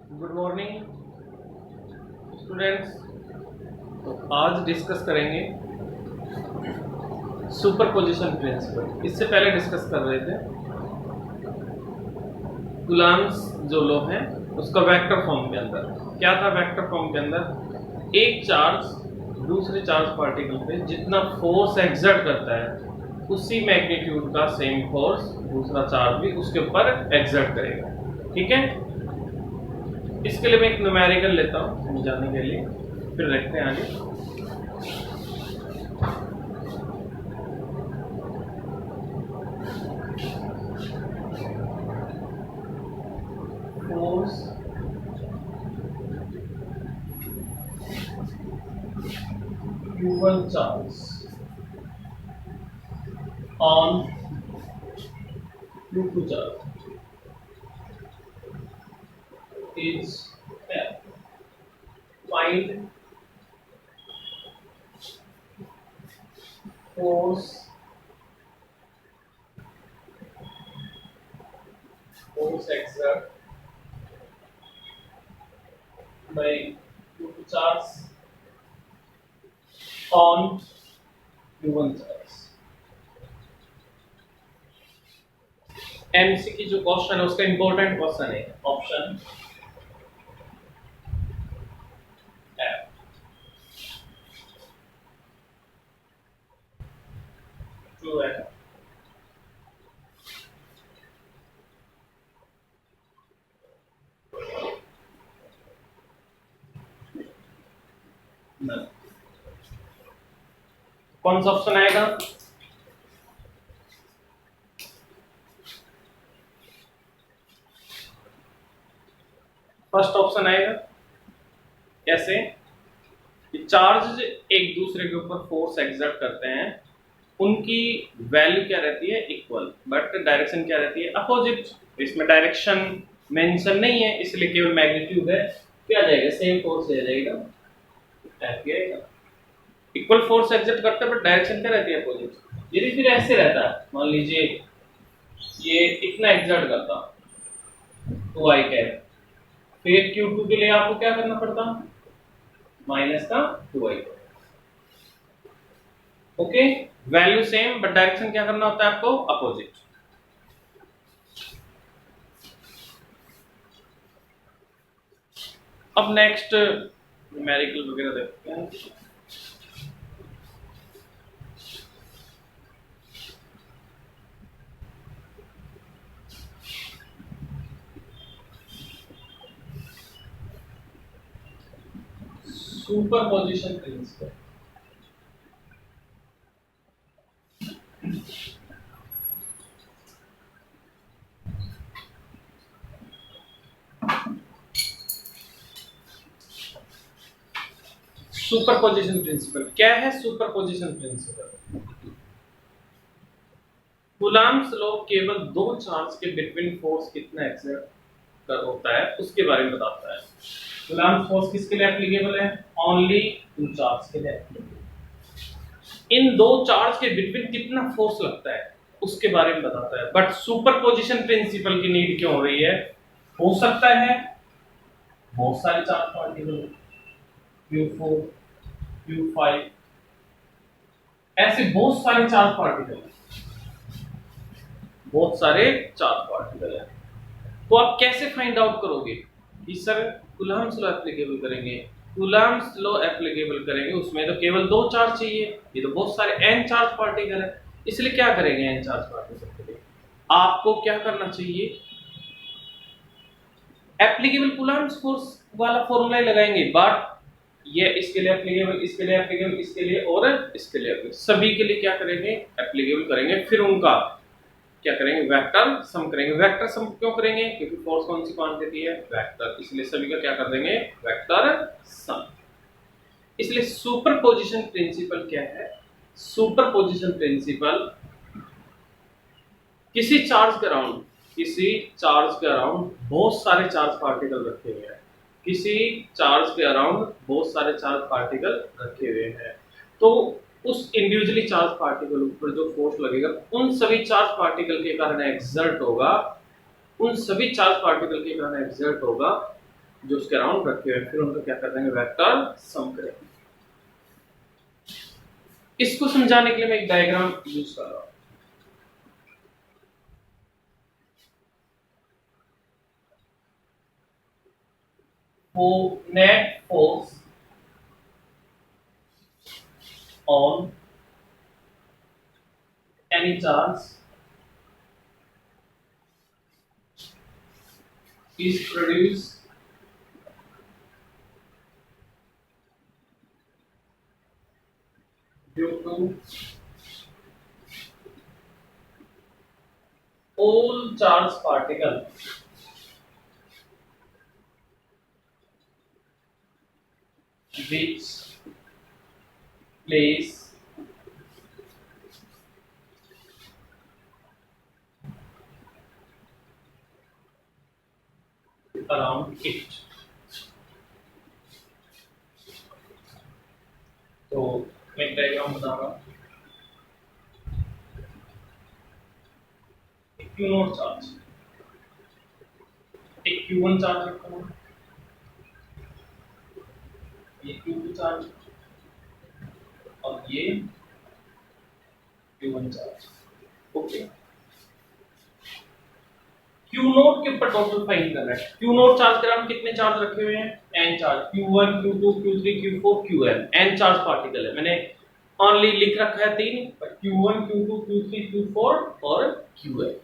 Good morning students. तो आज discuss करेंगे सुपरपोजिशन प्रिंसिपल। इससे पहले डिस्कस कर रहे थे कूलम्ब्स जो लॉ है उसका वेक्टर फॉर्म के अंदर। क्या था वेक्टर फॉर्म के अंदर? एक चार्ज दूसरे चार्ज पार्टिकल पे जितना फोर्स एक्सर्ट करता है उसी मैग्नीट्यूड का सेम फोर्स दूसरा चार्ज भी उसके ऊपर एक्सर्ट करेगा। ठीक है, इसके लिए मैं एक न्यूमेरिकल लेता हूँ समझाने के लिए, फिर देखते हैं आगे। Force Q1 charge on Q2 charge is F. Find force exert by Q2 charge on Q1 charge। MCQ जो क्वेश्चन है उसका इंपॉर्टेंट क्वेश्चन है, ऑप्शन F। ट्रू है। कौन सा ऑप्शन आएगा? फर्स्ट ऑप्शन आएगा। कैसे? चार्ज एक दूसरे के ऊपर फोर्स एक्सर्ट करते हैं, उनकी वैल्यू क्या रहती है? इक्वल, बट डायरेक्शन क्या रहती है? अपोजिट। इसमें डायरेक्शन मेंशन नहीं है इसलिए केवल मैग्नीट्यूड है। क्या आ जाएगा? सेम फोर्स आ जाएगा, इक्वल फोर्स एक्सर्ट करते हैं बट डायरेक्शन क्या रहती है? अपोजिट। यदि फिर ऐसे रहता है, मान लीजिए ये इतना एक्सर्ट करता 2i कैप, फिर Q2 के लिए आपको क्या करना पड़ता? माइनस का 2i। Okay, value same but direction क्या करना होता है आपको? अपोजिट। अब नेक्स्ट न्यूमेरिकल वगैरह देखते हैं। Superposition principle. सुपरपोजिशन प्रिंसिपल क्या है? सुपरपोजिशन प्रिंसिपल कूलम्ब्स लॉ केवल दो चार्ज के बिटवीन फोर्स कितना एक्सर्ट होता है उसके बारे में बताता है। कूलम्ब्स फोर्स किसके लिए एप्लीकेबल है? ओनली टू चार्ज के लिए। इन दो चार्ज के बिटवीन कितना फोर्स लगता है उसके बारे में बताता है। बट सुपरपोजिशन प्रिंसिपल की नीड क्यों हो रही है? हो सकता है बहुत सारे चार्ज पार्टिकल Q4 Q5 ऐसे बहुत सारे चार्ज पार्टिकल है। तो आप कैसे फाइंड आउट करोगे कि सर कूलम्ब्स लॉ एप्लीकेबल करेंगे? कूलम्ब्स लॉ एप्लीकेबल करेंगे उसमें तो केवल दो चार्ज चाहिए, ये तो बहुत सारे n चार्ज पार्टिकल है। इसलिए क्या करेंगे? n चार्ज पार्टिकल के लिए आपको क्या करना चाहिए? एप्लीकेबल कूलम्ब्स फोर्स वाला फॉर्मूला लगाएंगे, बट ये इसके लिए एप्लीकेबल, इसके लिए एप्लीकेबल, इसके लिए और इसके लिए एप्लीकेबल, सभी के लिए क्या करेंगे? एप्लीकेबल करेंगे। फिर उनका क्या करेंगे? वेक्टर सम करेंगे। वेक्टर सम क्यों करेंगे? क्योंकि फोर्स कौन सी क्वांटिटी है? वेक्टर, इसलिए सभी का क्या कर देंगे? Vector sum. इसलिए सुपरपोजिशन प्रिंसिपल क्या है? सुपरपोजिशन प्रिंसिपल किसी चार्ज के अराउंड बहुत सारे चार्ज पार्टिकल रखे हुए हैं, तो उस इंडिविजुअली चार्ज पार्टिकल ऊपर जो फोर्स लगेगा उन सभी चार्ज पार्टिकल के कारण एक्सर्ट होगा जो उसके अराउंड रखे हुए, फिर उनको क्या कर देंगे, वेक्टर सम करेंगे। इसको समझाने के लिए मैं एक डायग्राम यूज कर रहा हूं। वो net force on any charge is produced due to all charge particle which place around it। तो मैं एक डायग्राम बता रहा हूँ। क्यू नॉट चार्ज, एक Q1 चार्ज रखा हूँ, ये Q2 चार्ज और ये Q1 charge. Okay, Q note के ऊपर टोटल फाइंड करना है। Q नोट चार्ज के हम कितने चार्ज रखे हुए हैं, n charge, Q1 Q2 Q3 Q4 Qn, n charge particle है। मैंने ओनली लिख रखा है 3, Q1 Q2 Q3 Q4 और Qn।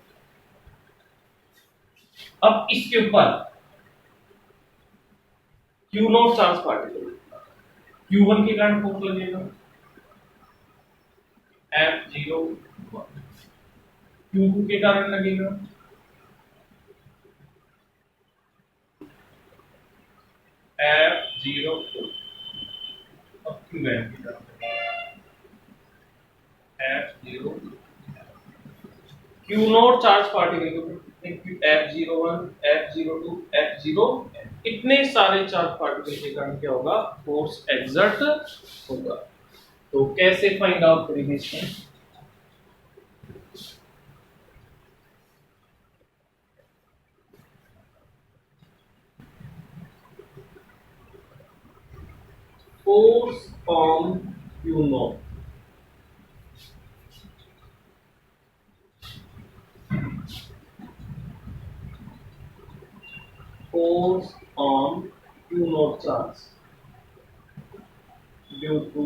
अब इसके ऊपर Q not charge particle, Q1 के कारण फोर्स लगेगा F01, Q2 के कारण लगेगा F02 और Qn के कारण F0। Q not charge particle F01 F02 F0, इतने सारे चार्ज पार्टिकल के कारण क्या होगा, फोर्स एक्सर्ट होगा। तो कैसे फाइंड आउट करेंगे इसमें, force on Q note, force on Q note charge due to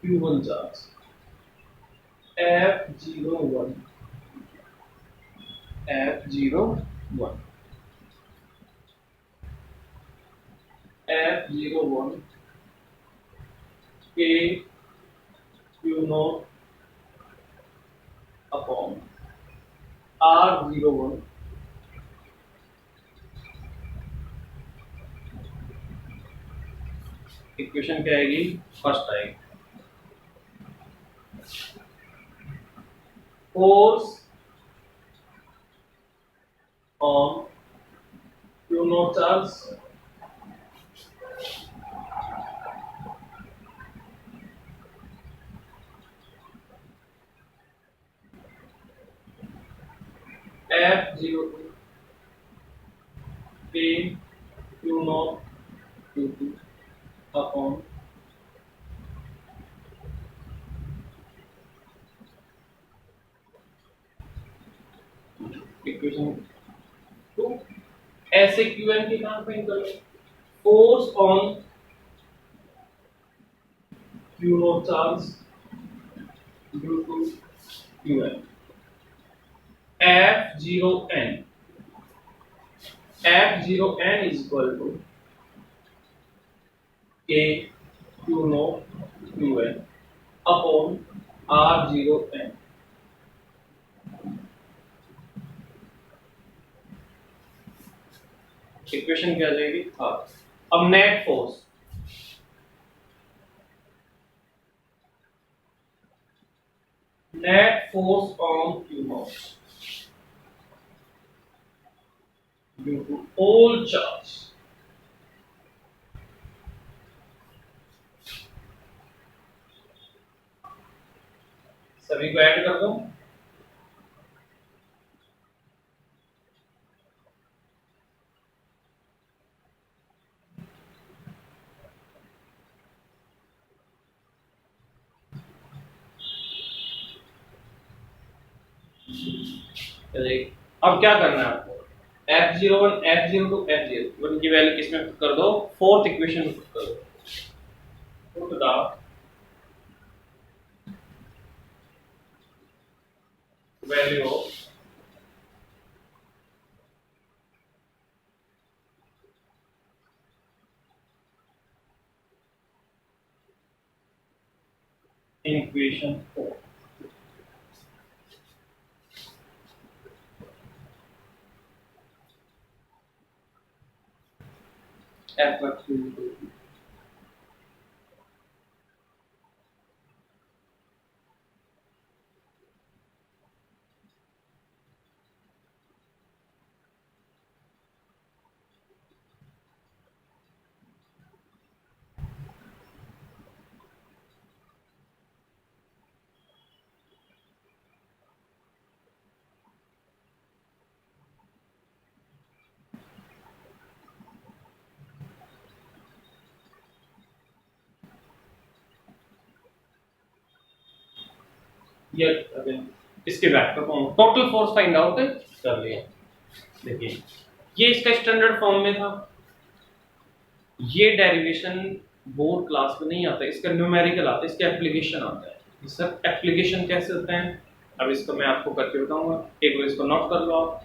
Q1 charge F01 F01 F01 K Q not upon R01 equation क्या आएगी, फर्स्ट आएगी, force on Q not charge F02 K Q not Q2 upon equation 2। ऐसे Qn के कारण find कर लो, force on Q not charge due to Qn F0n F0n is equal to K Q not Qn upon R0n। Equation क्या आ जाएगी, हाँ। अब net force, net force on Q not due to all charge, सभी को add कर दो, अब क्या करना है आपको, f01 f02 f01 की वैल्यू किसमें पुट कर दो, फोर्थ इक्वेशन में पुट कर दो। Put the value of equation 4। f1 ये इसके vector form, total force find out कर लिया। देखिए ये इसका स्टैंडर्ड फॉर्म में था, ये डेरिवेशन बोर्ड क्लास में नहीं आता, इसका न्यूमेरिकल आता है, इसका एप्लीकेशन आता है। ये सब एप्लीकेशन कैसे होते हैं अब इसको मैं आपको करके बताऊंगा, एक बार इसको नोट कर लो आप।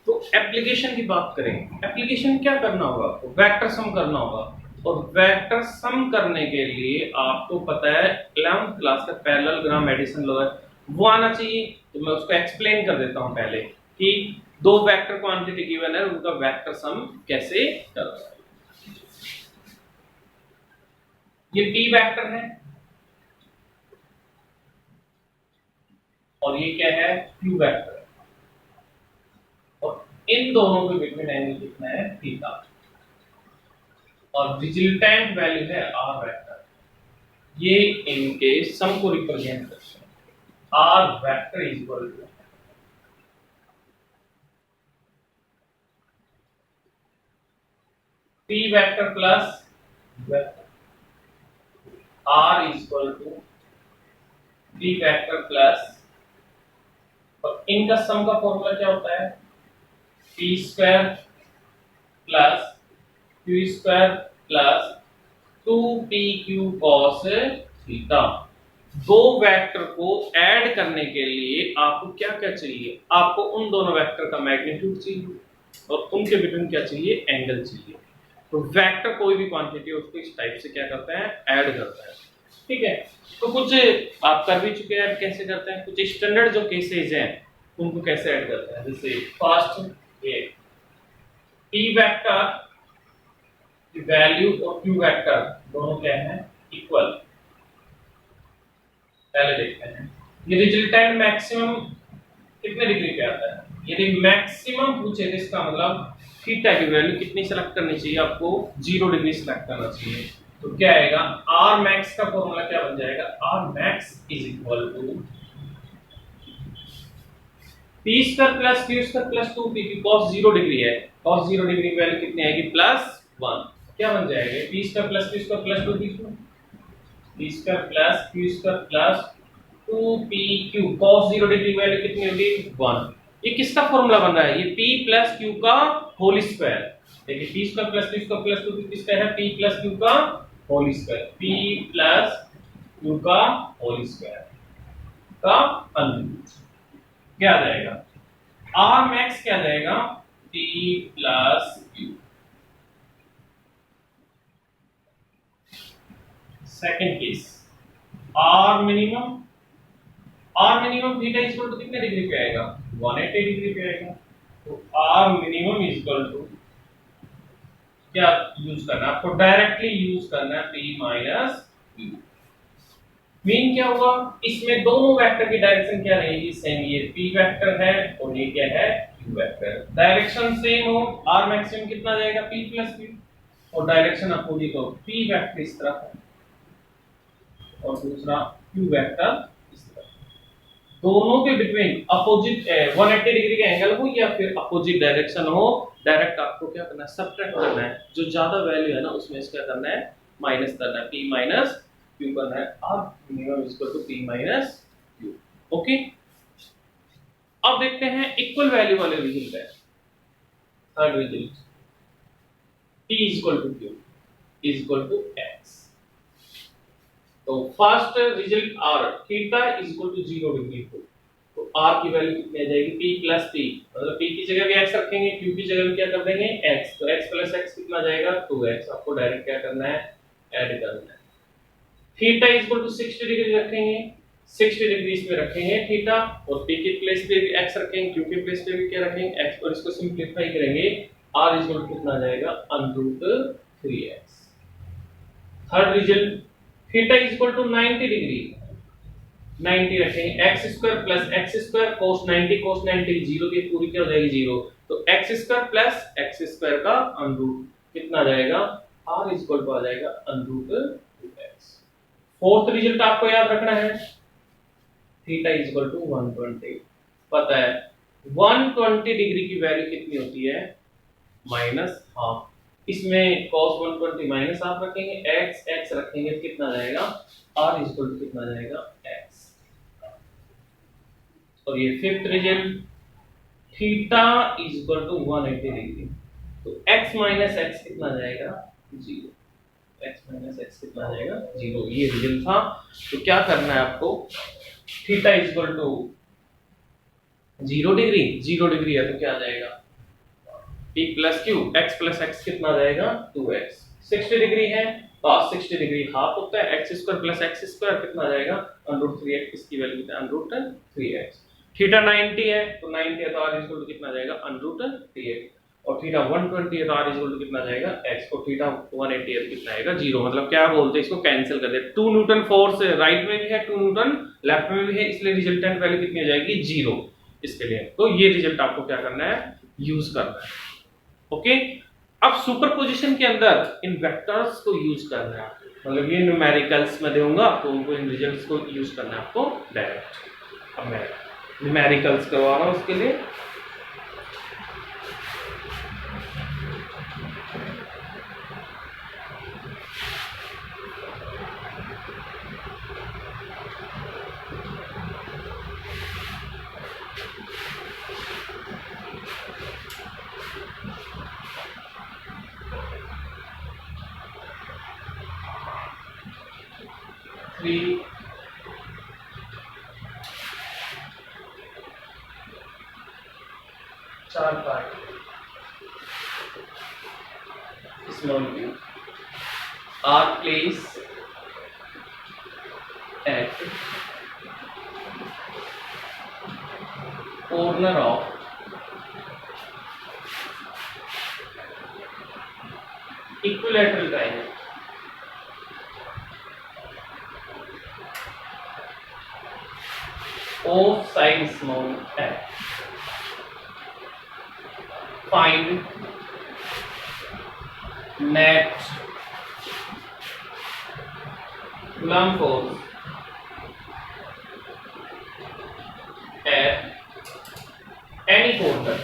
तो एप्लीकेशन की बात करें, एप्लीकेशन क्या करना होगा आपको, वेक्टर सम करना होगा। और वेक्टर सम करने के लिए आपको पता है 11th क्लास का पैरेललोग्राम एडिशन लॉ है, वो आना चाहिए। तो मैं उसको एक्सप्लेन कर देता हूं पहले कि दो वेक्टर क्वांटिटी गिवन है, उनका वेक्टर सम कैसे करना है। ये p वेक्टर है और ये क्या है, q वेक्टर है, और इन दोनों के बीच में एंगल कितना है, थीटा, और रिजल्टेंट वैल्यू है r वेक्टर। ये इनके सम को रिप्रेजेंट करते हैं। r vector is equal to p vector plus vector, r is equal to p vector plus, और इनका सम का फॉर्मूला क्या होता है, p square plus q square plus 2pq cos theta. दो वेक्टर को ऐड करने के लिए आपको क्या क्या चाहिए, आपको उन दोनों वेक्टर का मैग्नीट्यूड चाहिए और उनके बिटवीन क्या चाहिए, एंगल चाहिए। तो वेक्टर कोई भी क्वांटिटी है उसको इस टाइप से क्या करता है, ऐड करता है। ठीक है, तो कुछ आप कर भी चुके हैं, कैसे करते हैं, कुछ स्टैंडर्ड जो केसेस हैं उनको कैसे ऐड करते हैं। जैसे फर्स्ट ये p वेक्टर की वैल्यू और q वेक्टर दोनों क्या है, इक्वल। पहले देखते हैं ये रिजल्टेंट मैक्सिमम कितने डिग्री पे आता है। यदि मैक्सिमम पूछे तो इसका मतलब थीटा की वैल्यू कितनी सेलेक्ट करनी चाहिए, आपको 0 डिग्री सेलेक्ट करना चाहिए। तो क्या आएगा, r max का फॉर्मूला क्या बन जाएगा, r max is equal to p square plus q square plus 2p की cos 0 डिग्री है, cos 0 डिग्री की वैल्यू कितनी आएगी, +1। क्या बन जाएगा, p square plus q square plus 2p, p square plus q square plus 2pq, cos 0 degree की value कितनी होगी, 1। ये किसका फॉर्मूला बन रहा है, ये p प्लस q का होल स्क्वायर। देखिए p square plus q square plus 2p किसका है, p प्लस q का whole square, p plus q का होल स्क्वायर का अंश क्या आ जाएगा, r max क्या आ जाएगा, p plus q। Second case r minimum, r minimum theta is equal to कितने डिग्री पे आएगा, 180 डिग्री पे आएगा। तो r minimum is equal to क्या यूज करना है, आपको डायरेक्टली यूज करना है p माइनस q। मीन क्या होगा, इसमें दोनों वेक्टर की डायरेक्शन क्या रहेगी, सेम। ये p वेक्टर है और ये क्या है, q वेक्टर। डायरेक्शन सेम हो, r मैक्सिमम कितना जाएगा, p प्लस q। और डायरेक्शन अपोजिट हो, p वेक्टर इस तरफ है और दूसरा q वेक्टर इस तरफ। दोनों के बिटवीन अपोजिट 180 डिग्री का एंगल हो या फिर अपोजिट डायरेक्शन हो, डायरेक्ट आपको क्या करना है, सब्ट्रैक्ट करना है। जो ज्यादा वैल्यू है ना उसमें से क्या करना है, माइनस करना है, p माइनस q करना है। r minimum equal to p minus q। Okay, अब देखते हैं इक्वल वैल्यू वाले रिजल्ट है। Third result, p equal to q is equal to x। तो first result r theta is equal to 0 degree को, तो r की वैल्यू कितनी आ जाएगी, p प्लस p, मतलब p की जगह भी x रखेंगे, q की जगह भी क्या कर देंगे x, तो x प्लस x कितना आ जाएगा 2x। आपको डायरेक्ट क्या करना है, ऐड करना है। Theta is equal to 60 degree रखेंगे, 60 डिग्री इसमें रखेंगे थीटा, और p के प्लेस पे भी x रखेंगे, q के प्लेस पे भी क्या रखेंगे x, और इसको सिंपलीफाई करेंगे, r इज इक्वल टू कितना आ जाएगा √3x। Third result, theta is equal to 90 degree, 90 रखेंगे, x square plus x square cos 90 zero की पूरी क्या हो जाएगी जीरो, तो x square plus x square का अंडरूट कितना आ जाएगा, r इज इक्वल टू आ जाएगा √2x। फोर्थ रिजल्ट आपको याद रखना है, थीटा इज इक्वल टू 120। पता है 120 डिग्री की वैल्यू कितनी होती है, माइनस हाफ। इसमें cos 120 माइनस हाफ रखेंगे, x रखेंगे तो कितना आ जाएगा, r इज इक्वल टू कितना आ जाएगा x। और ये fifth result, theta is equal to 180 degree, तो x माइनस x कितना आ जाएगा 0, x माइनस x कितना आ जाएगा 0। ये रिजल्ट था। तो क्या करना है आपको, theta is equal to 0 degree, 0 degree है तो क्या आ जाएगा p plus q, x plus x कितना आ जाएगा 2x। 60 डिग्री है तो 60 डिग्री हाफ होता है, x square plus x square कितना आ जाएगा √3x, इसकी वैल्यू कितना √3x। थीटा 90 है तो 90 है तो r इक्वल टू कितना आ जाएगा √3x, और थीटा 120 है तो r इक्वल टू कितना आ जाएगा x, और थीटा 180 है तो कितना आएगा 0। मतलब क्या बोलते हैं, इसको कैंसिल कर दे। 2 न्यूटन फोर्स राइट में भी है, 2 न्यूटन लेफ्ट में भी है, इसलिए रिजल्टेंट वैल्यू कितनी आ जाएगी 0 इसके लिए। तो ये रिजल्ट आपको क्या करना है, यूज करना है। ओके, अब सुपरपोजिशन के अंदर इन वेक्टर्स को यूज करना है, मतलब ये न्यूमेरिकल्स में दूंगा तो उनको इन रिजल्ट्स को यूज करना है आपको डायरेक्ट। अब मैं न्यूमेरिकल्स करवा रहा हूं उसके लिए। चार part small view are placed at corner of equilateral triangle. Of side small f. Find net Coulomb force at any corner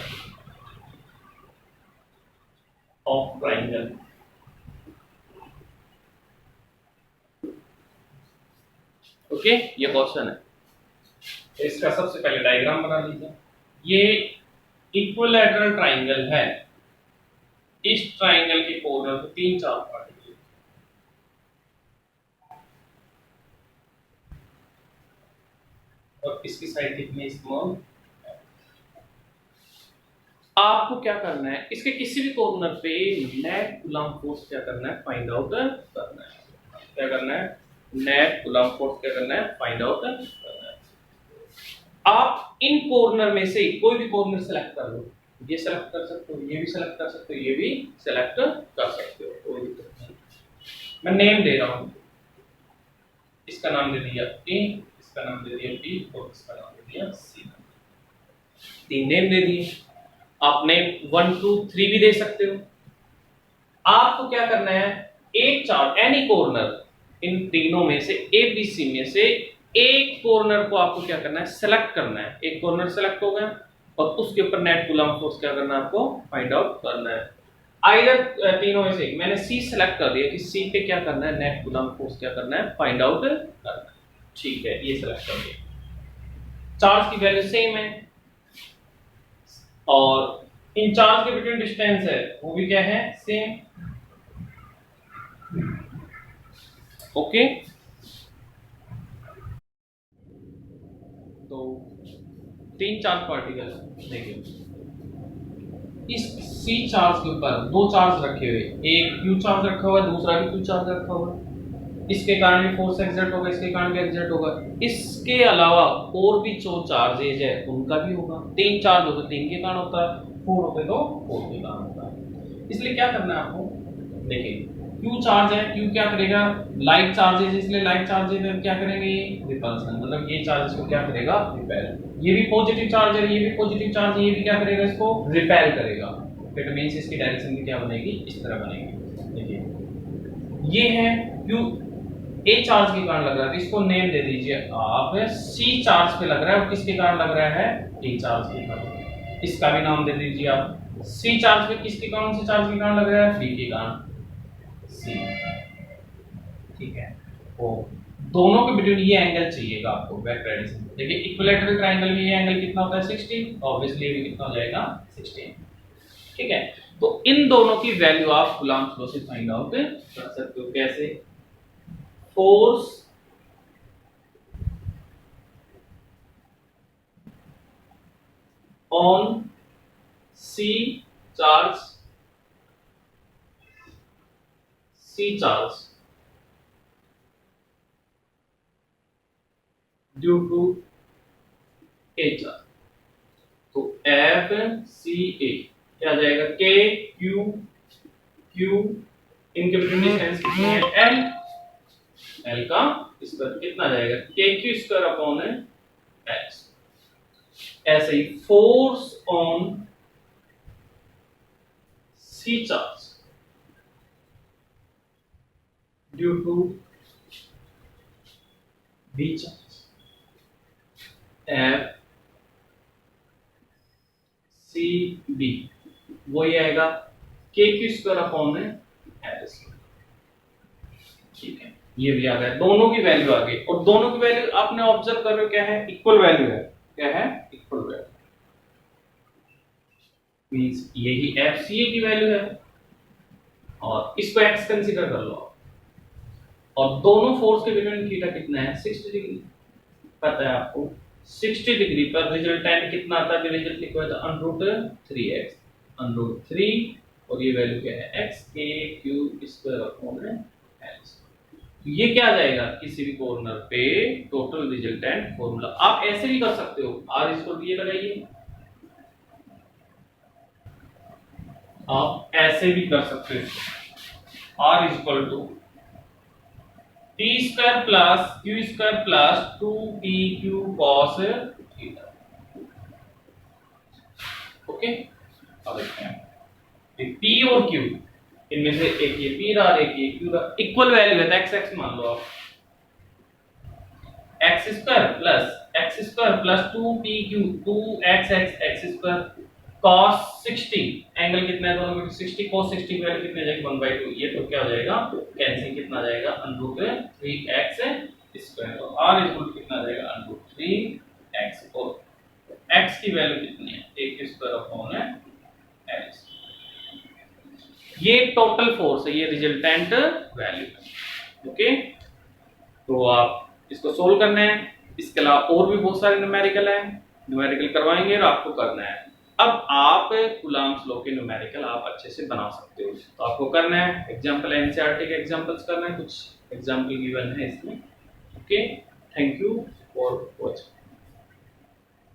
of triangle. Okay, ये क्वेश्चन है। इसका सबसे पहले डायग्राम बना लीजिए। ये इक्विलैटरल ट्राइंगल है, इस ट्राइंगल के कॉर्नर को 3-4 पार्ट है, और इसकी साइड कितनी स्मॉल। आपको क्या करना है, इसके किसी भी कॉर्नर पे नेट कूलम्ब फोर्स क्या करना है, फाइंड आउट करना है। क्या करना है, नेट कूलम्ब फोर्स क्या करना है, फाइंड आउट करना है। आप इन कॉर्नर में से कोई भी कॉर्नर सेलेक्ट कर लो, ये सेलेक्ट कर सकते हो, ये भी सेलेक्ट कर सकते हो, ये भी सेलेक्ट कर सकते हो, कोई दिक्कत नहीं। मैं नेम दे रहा हूं, इसका नाम दे दिया ए, इसका नाम दे दिया बी, और इसका नाम दे दिया सी। 3 नेम दे दिए। आप नेम 1 2 3 भी दे सकते हो, आपको क्या करना है, एक चार्ज एनी कॉर्नर इन तीनों में से एबीसी में से एक कॉर्नर को आपको क्या करना है, सेलेक्ट करना है। एक कॉर्नर सेलेक्ट हो गया और उसके ऊपर नेट कूलम्ब फोर्स क्या करना है, आपको फाइंड आउट करना है। आइदर तीनों में से एक, मैंने सी सेलेक्ट कर दिया कि सी पे क्या करना है, नेट कूलम्ब फोर्स क्या करना है, फाइंड आउट करना है। ठीक है, ये सेलेक्ट कर दिया। चार्ज की वैल्यू सेम है और इन चार्ज के बिटवीन डिस्टेंस है वो भी क्या है, सेम। ओके, तो तीन चार्ज पार्टिकल देखिए, इस सी चार्ज के ऊपर दो चार्ज रखे हुए, एक क्यू चार्ज रखा हुआ है, दूसरा भी क्यू चार्ज रखा हुआ है। इसके कारण भी फोर्स एक्सर्ट होगा, इसके कारण भी एक्सर्ट होगा। इसके अलावा और भी जो चार्जेज है उनका भी होगा। तीन चार्ज होते तीन के कारण होता है, फोर होते तो फोर के कारण होता है। इसलिए क्या करना है आपको, देखिए क्यू चार्ज है, क्यू क्या करेगा, लाइक चार्जेज, इसलिए लाइक चार्जेज में क्या करेंगे, रिपल्सन, मतलब ये चार्जेस को क्या करेगा, रिपेल। ये भी पॉजिटिव चार्ज है, ये भी पॉजिटिव चार्ज है, ये भी क्या करेगा, इसको रिपेल करेगा। इट मींस इसकी डायरेक्शन भी क्या बनेगी, इस तरह बनेगी। देखिए ये है क्यू, ए चार्ज के कारण लग रहा है, इसको नेम दे दीजिए आप, सी चार्ज पे लग रहा है और किसके कारण लग रहा है, ए चार्ज के कारण, इसका भी नाम दे दीजिए आप। सी चार्ज पे किसके कारण, सी चार्ज के कारण लग रहा है, बी के कारण, सी। ठीक है, तो दोनों के बिटवीन ये एंगल चाहिएगा आपको बैक डायरेक्शन। देखिए इक्विलैटरल ट्रायंगल में ये एंगल कितना होता है, 60, ऑब्वियसली ये भी कितना हो जाएगा, 16। ठीक है, तो इन दोनों की वैल्यू आप कूलम्ब लॉ से फाइंड आउट कर सकते हो। कैसे, force on C charge, C charge due to A charge, तो एफ सी ए क्या आ जाएगा, के क्यू क्यू, इनके बिटवीन डिस्टेंस कितनी है, एल, एल का स्क्वायर कितना आ जाएगा, K Q square upon H. ऐसे ही force on C charge due to B charge, F C B, वही आएगा K Q square upon L square. ठीक है, ये भी आ गया, दोनों की वैल्यू आ गई और दोनों की वैल्यू आपने ऑब्जर्व कर रहे हो क्या है, इक्वल वैल्यू है। क्या है, इक्वल वैल्यू, मींस यही एफ सी ए की वैल्यू है और इसको एक्स कंसीडर कर लो और दोनों फोर्स के बिटवीन थीटा कितना है, 60 डिग्री पता है आपको। 60 डिग्री पर रिजल्टेंट कितना आता है, रिजल्ट इक्वल टू √3x, √3 और ये वैल्यू क्या है, x k Q square upon l। ये क्या आ जाएगा, किसी भी कॉर्नर पे टोटल रिजल्टेंट फॉर्मूला। आप ऐसे भी कर सकते हो, r इसको ये लगाइए, आप ऐसे भी कर सकते हो, r equal to T square plus Q square plus 2pq cos theta. Okay, अब देखते हैं p और q, इनमें से एक ये p रहा, एक ये q रहा, इक्वल वैल्यू है तो x x मान लो आप, x square plus 2pq 2x x square cos 60, angle कितना है दोनों में, 60, cos 60 की वैल्यू कितनी आ जाएगी, 1/2। ये तो क्या हो जाएगा, कैंसिल, कितना आ जाएगा, √3x स्क्वायर, तो r इक्वल कितना आ जाएगा, √3x, और x की वैल्यू कितनी है, एक स्क्वायर अपॉन l। ये टोटल फोर्स है, ये रिजल्टेंट वैल्यू है। ओके, तो आप इसको सोल्व करना है, इसके अलावा और भी बहुत सारे न्यूमेरिकल हैं, न्यूमेरिकल करवाएंगे और आपको करना है। अब आप कूलम्ब लॉ के न्यूमेरिकल आप अच्छे से बना सकते हो, तो आपको करना है एग्जांपल, एनसीईआरटी के एग्जांपल्स करना है, कुछ एग्जांपल गिवन है इसमें। Okay, thank you for watching.